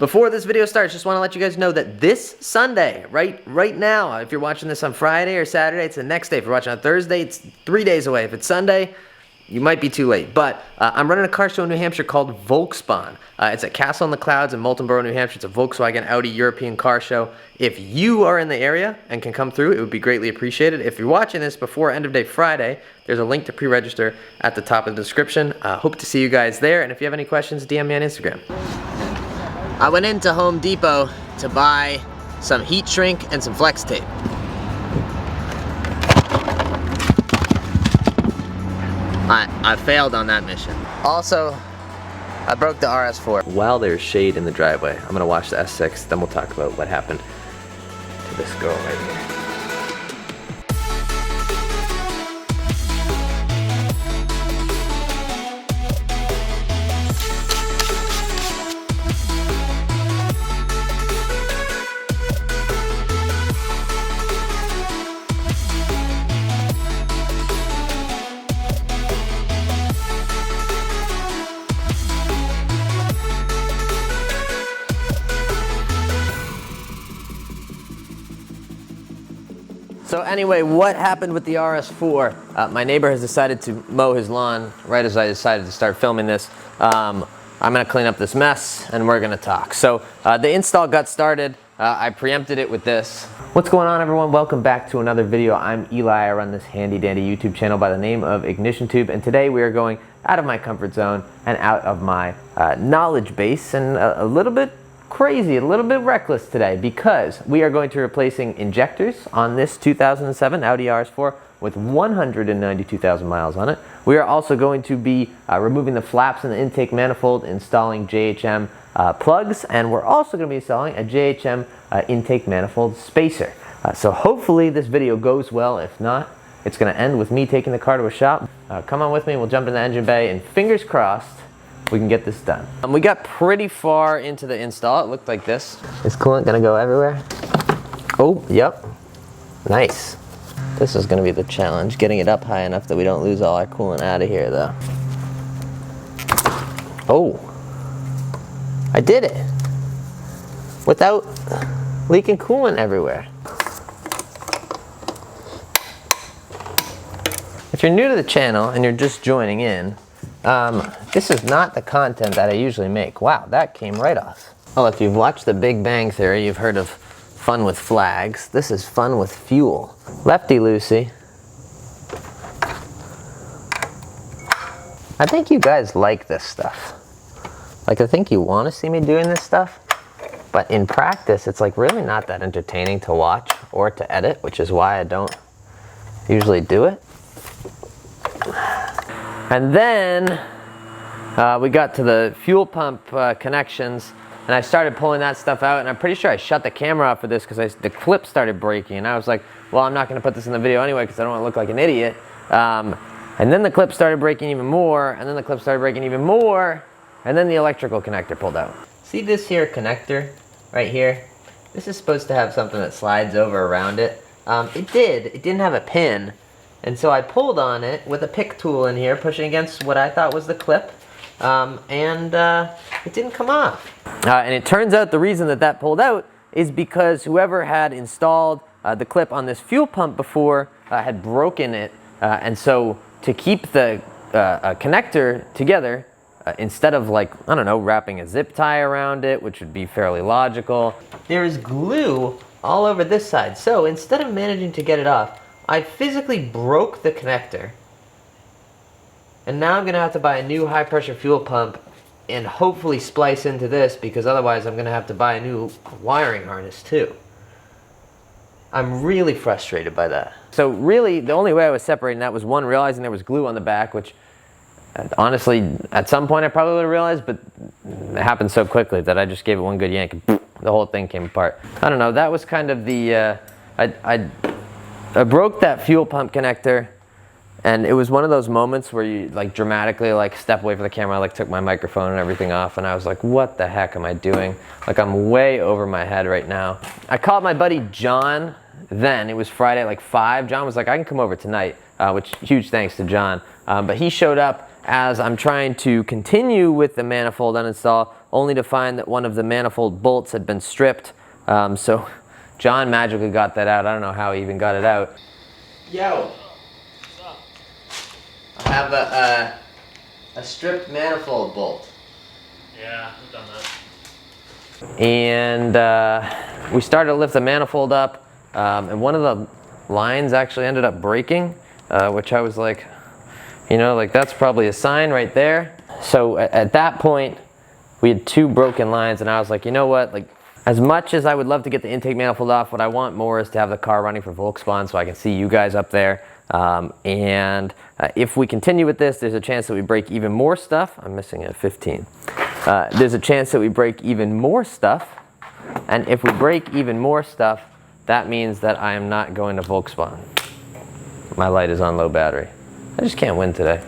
Before this video starts, just want to let you guys know that this Sunday, right now, if you're watching this on Friday or Saturday, it's the next day. If you're watching on Thursday, it's 3 days away. If it's Sunday, you might be too late, but I'm running a car show in New Hampshire called Volksbahn. It's at Castle in the Clouds in Moultonborough, New Hampshire. It's a Volkswagen Audi European car show. If you are in the area and can come through, it would be greatly appreciated. If you're watching this before end of day Friday, there's a link to pre-register at the top of the description. Hope to see you guys there, and if you have any questions, DM me on Instagram. I went into Home Depot to buy some heat shrink and some flex tape. I failed on that mission. Also, I broke the RS4. While there's shade in the driveway, I'm gonna watch the S6, then we'll talk about what happened to this girl right here. So anyway, what happened with the RS4? My neighbor has decided to mow his lawn right as I decided to start filming this. I'm gonna clean up this mess and we're gonna talk. So the install got started. I preempted it with this. What's going on, everyone? Welcome back to another video. I'm Eli. I run this handy dandy YouTube channel by the name of IgnitionTube, and today we are going out of my comfort zone and out of my knowledge base, and a little bit crazy, a little bit reckless today, because we are going to be replacing injectors on this 2007 Audi RS4 with 192,000 miles on it. We are also going to be removing the flaps in the intake manifold, installing JHM plugs, and we're also going to be installing a JHM intake manifold spacer. So hopefully this video goes well. If not, it's going to end with me taking the car to a shop. Come on with me, we'll jump in the engine bay, and fingers crossed we can get this done. We got pretty far into the install. It looked like this. Is coolant gonna go everywhere? Oh, yep. Nice. This is gonna be the challenge, getting it up high enough that we don't lose all our coolant out of here, though. Oh, I did it without leaking coolant everywhere. If you're new to the channel and you're just joining in, this is not the content that I usually make. Wow, that came right off. Well, if you've watched The Big Bang Theory, you've heard of fun with flags. This is fun with fuel. Lefty loosey. I think you guys like this stuff. Like, I think you want to see me doing this stuff, but in practice, it's like really not that entertaining to watch or to edit, which is why I don't usually do it. And then we got to the fuel pump connections, and I started pulling that stuff out, and I'm pretty sure I shut the camera off for this because the clip started breaking, and I was like, well, I'm not going to put this in the video anyway because I don't want to look like an idiot. And then the clip started breaking even more, and then the clip started breaking even more, and then the electrical connector pulled out. See this here connector right here? This is supposed to have something that slides over around it. It didn't have a pin. And so I pulled on it with a pick tool in here, pushing against what I thought was the clip, and it didn't come off. And it turns out the reason that pulled out is because whoever had installed the clip on this fuel pump before had broken it, and so to keep the connector together, instead of, like, I don't know, wrapping a zip tie around it, which would be fairly logical, there is glue all over this side. So instead of managing to get it off, I physically broke the connector, and now I'm going to have to buy a new high-pressure fuel pump and hopefully splice into this, because otherwise I'm going to have to buy a new wiring harness too. I'm really frustrated by that. So really, the only way I was separating that was, one, realizing there was glue on the back, which honestly, at some point I probably would have realized, but it happened so quickly that I just gave it one good yank and the whole thing came apart. I don't know, that was kind of the, I broke that fuel pump connector, and it was one of those moments where you like dramatically like step away from the camera. I like took my microphone and everything off, and I was like, what the heck am I doing? Like, I'm way over my head right now. I called my buddy John then. It was Friday at like 5. John was like, I can come over tonight, which huge thanks to John. But he showed up as I'm trying to continue with the manifold uninstall only to find that one of the manifold bolts had been stripped. So John magically got that out. I don't know how he even got it out. Yo, what's up? I have a stripped manifold bolt. Yeah, I've done that. And we started to lift the manifold up, and one of the lines actually ended up breaking, which I was like, you know, like that's probably a sign right there. So at that point, we had 2 broken lines, and I was like, you know what, like as much as I would love to get the intake manifold off, what I want more is to have the car running for Volkswagen so I can see you guys up there. If we continue with this, there's a chance that we break even more stuff. I'm missing a 15. There's a chance that we break even more stuff, and if we break even more stuff, that means that I am not going to Volkswagen. My light is on low battery. I just can't win today.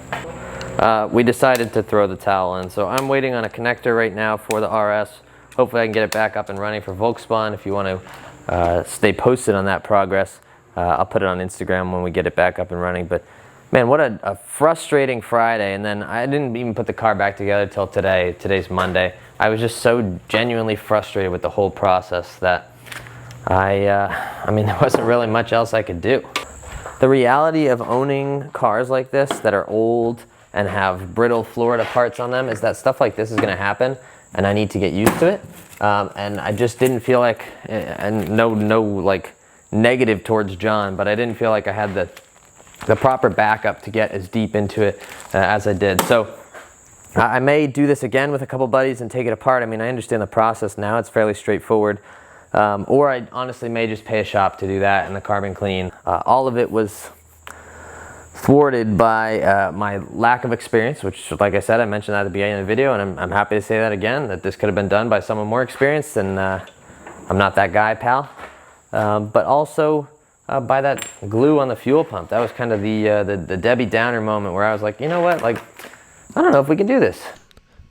We decided to throw the towel in, so I'm waiting on a connector right now for the RS. Hopefully I can get it back up and running for Volkswagen. If you want to stay posted on that progress, I'll put it on Instagram when we get it back up and running. But man, what a frustrating Friday. And then I didn't even put the car back together till today. Today's Monday. I was just so genuinely frustrated with the whole process that I mean, there wasn't really much else I could do. The reality of owning cars like this that are old and have brittle Florida parts on them is that stuff like this is going to happen, and I need to get used to it. And I just didn't feel like, and no like negative towards John, but I didn't feel like I had the proper backup to get as deep into it as I did. So I may do this again with a couple buddies and take it apart. I mean, I understand the process now. It's fairly straightforward. Or I honestly may just pay a shop to do that and the carbon clean. All of it was thwarted by my lack of experience, which, like I said, I mentioned that at the beginning of the video, and I'm happy to say that again, that this could have been done by someone more experienced, and I'm not that guy, pal. But also by that glue on the fuel pump. That was kind of the Debbie Downer moment where I was like, you know what, like, I don't know if we can do this.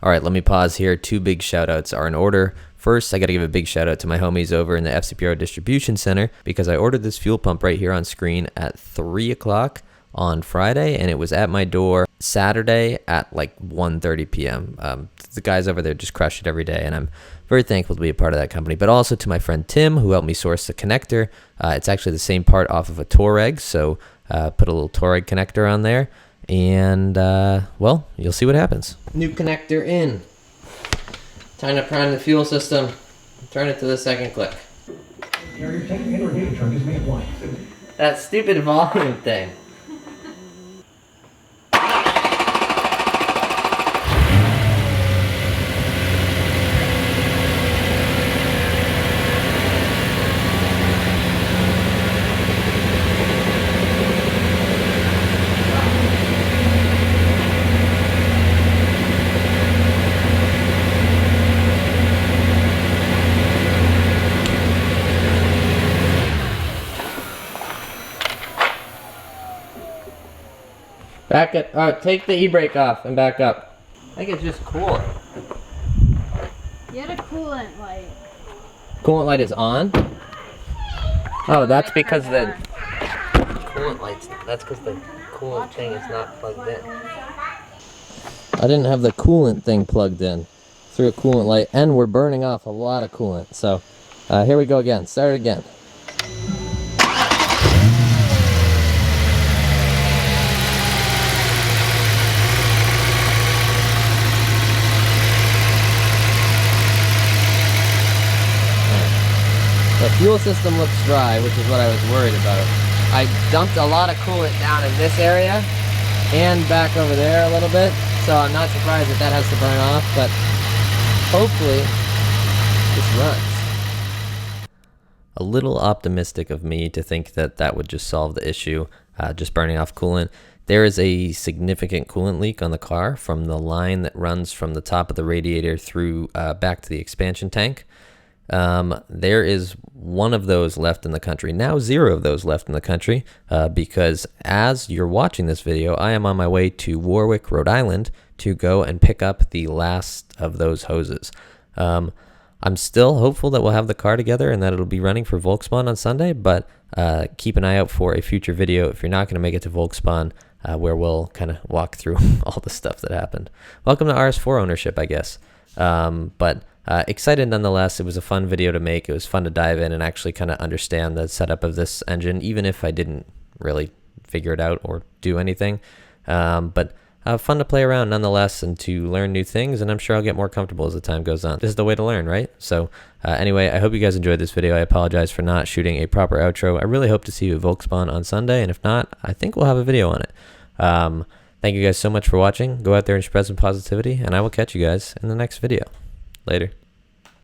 All right, let me pause here. 2 big shout outs are in order. First, I got to give a big shout out to my homies over in the FCPR Distribution Center, because I ordered this fuel pump right here on screen at 3 o'clock on Friday, and it was at my door Saturday at like 1:30 p.m. The guys over there just crush it every day, and I'm very thankful to be a part of that company. But also to my friend Tim, who helped me source the connector. It's actually the same part off of a Touareg, so put a little Touareg connector on there, and well, you'll see what happens. New connector in. Time to prime the fuel system. Turn it to the second click. That stupid volume thing. Back it. Take the e-brake off and back up. I think it's just coolant. You had a coolant light. Coolant light is on? Oh, that's because the coolant light's. That's because the coolant thing is not plugged in. I didn't have the coolant thing plugged in. Through a coolant light, and we're burning off a lot of coolant. So here we go again. Start it again. The fuel system looks dry, which is what I was worried about. I dumped a lot of coolant down in this area and back over there a little bit, so I'm not surprised that that has to burn off, but hopefully this runs. A little optimistic of me to think that that would just solve the issue, just burning off coolant. There is a significant coolant leak on the car from the line that runs from the top of the radiator through back to the expansion tank. There is one of those left in the country, now 0 of those left in the country, because as you're watching this video, I am on my way to Warwick, Rhode Island to go and pick up the last of those hoses. I'm still hopeful that we'll have the car together and that it'll be running for Volkswagen on Sunday, but keep an eye out for a future video if you're not going to make it to Volkswagen, where we'll kind of walk through all the stuff that happened. Welcome to RS4 ownership, I guess. But excited nonetheless. It was a fun video to make. It was fun to dive in and actually kind of understand the setup of this engine, even if I didn't really figure it out or do anything. But fun to play around nonetheless and to learn new things, and I'm sure I'll get more comfortable as the time goes on. This is the way to learn, right? So anyway, I hope you guys enjoyed this video. I apologize for not shooting a proper outro. I really hope to see you at Volkspawn on Sunday, and if not, I think we'll have a video on it. Thank you guys so much for watching. Go out there and spread some positivity, and I will catch you guys in the next video. Later.